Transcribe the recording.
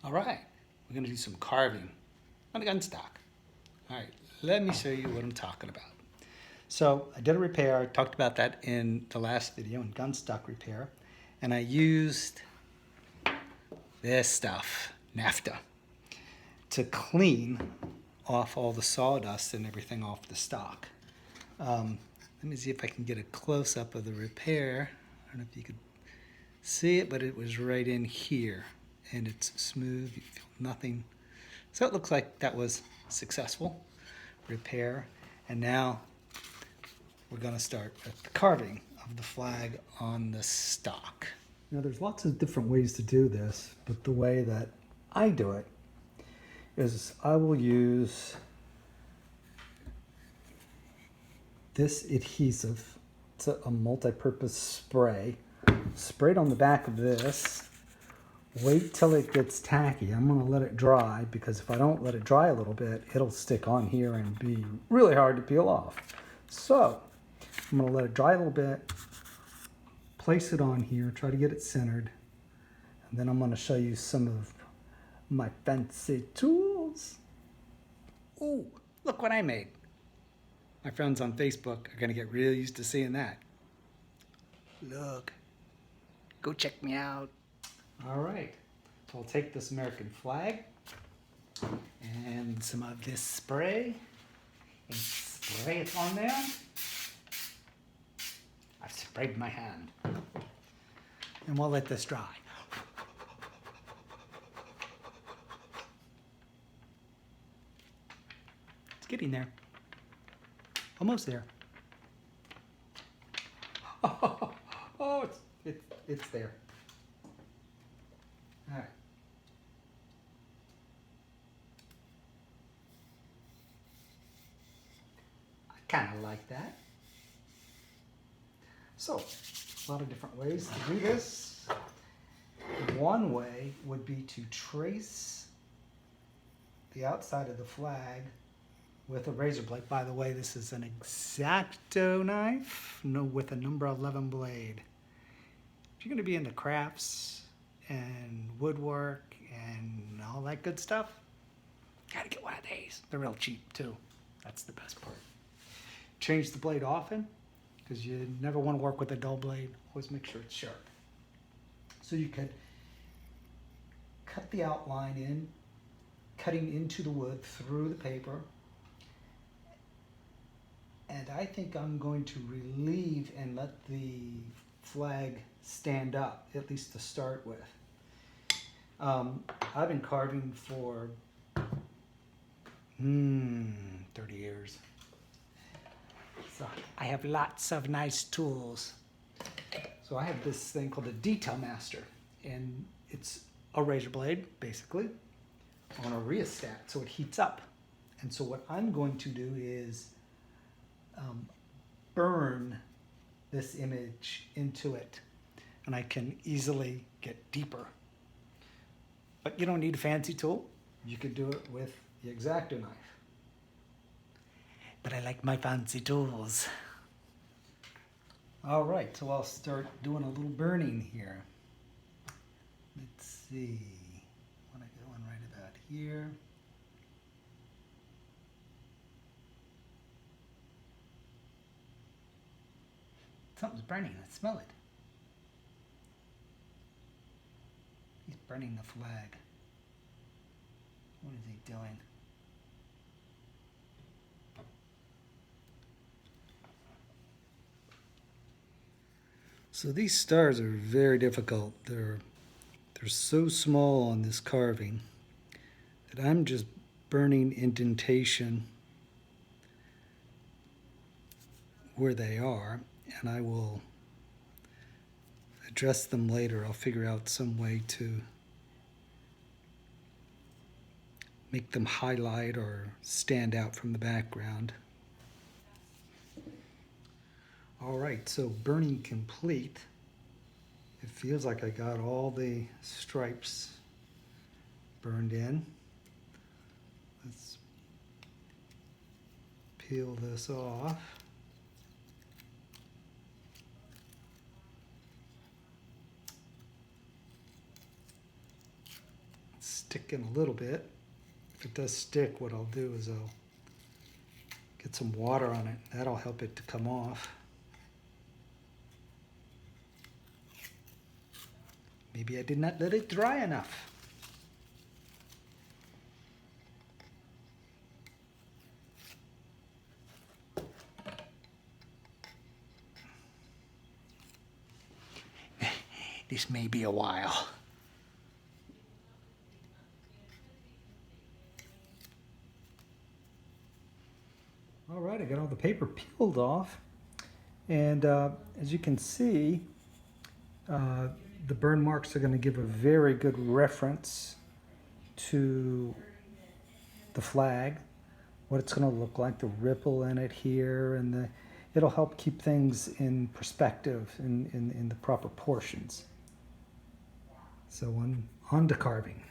All right, we're going to do some carving on a gun stock. All right, let me show you what I'm talking about. So I did a repair, I talked about that in the last video in gun stock repair, and I used this stuff, NAFTA, to clean off all the sawdust and everything off the stock. Let me see if I can get a close-up of the repair. I don't know if you could see it, but it was right in here, and it's smooth, you feel nothing. So it looks like that was successful repair. And now we're gonna start with the carving of the flag on the stock. Now there's lots of different ways to do this, but the way that I do it is I will use this adhesive. It's a multi-purpose spray. Spray it on the back of this. Wait till it gets tacky. I'm gonna let it dry because if I don't let it dry a little bit, it'll stick on here and be really hard to peel off. So I'm gonna let it dry a little bit, place it on here, try to get it centered, and then I'm gonna show you some of my fancy tools. Ooh, look what I made. My friends on Facebook are gonna get real used to seeing that. Look, go check me out. All right, so I'll take this American flag and some of this spray and spray it on there. I've sprayed my hand. And we'll let this dry. It's getting there. Almost there. Oh, it's there. All right. I kind of like that. So, a lot of different ways to do this. One way would be to trace the outside of the flag with a razor blade. By the way, this is an X-Acto knife with a number 11 blade. If you're going to be into crafts and woodwork and all that good stuff, gotta get one of these. They're real cheap too. That's the best part. Change the blade often because you never want to work with a dull blade. Always make sure it's sharp. So you could cut the outline in, cutting into the wood through the paper. And I think I'm going to relieve and let the flag stand up, at least to start with. I've been carving for 30 years. So I have lots of nice tools. So I have this thing called a Detail Master, and it's a razor blade, basically, on a rheostat, so it heats up. And so what I'm going to do is burn this image into it, and I can easily get deeper. But you don't need a fancy tool. You could do it with the X-Acto knife. But I like my fancy tools. All right, so I'll start doing a little burning here. Let's see, I want to get one right about here. Something's burning, I smell it. He's burning the flag. What is he doing? So these stars are very difficult. They're so small on this carving that I'm just burning indentation where they are, and I will address them later. I'll figure out some way to make them highlight or stand out from the background. All right, so burning complete. It feels like I got all the stripes burned in. Let's peel this off. sticking a little bit. If it does stick, what I'll do is I'll get some water on it. That'll help it to come off. Maybe I did not let it dry enough. This may be a while. All right, I got all the paper peeled off. And as you can see, the burn marks are going to give a very good reference to the flag, what it's going to look like, the ripple in it here, and it'll help keep things in perspective in the proper portions. So on to carving.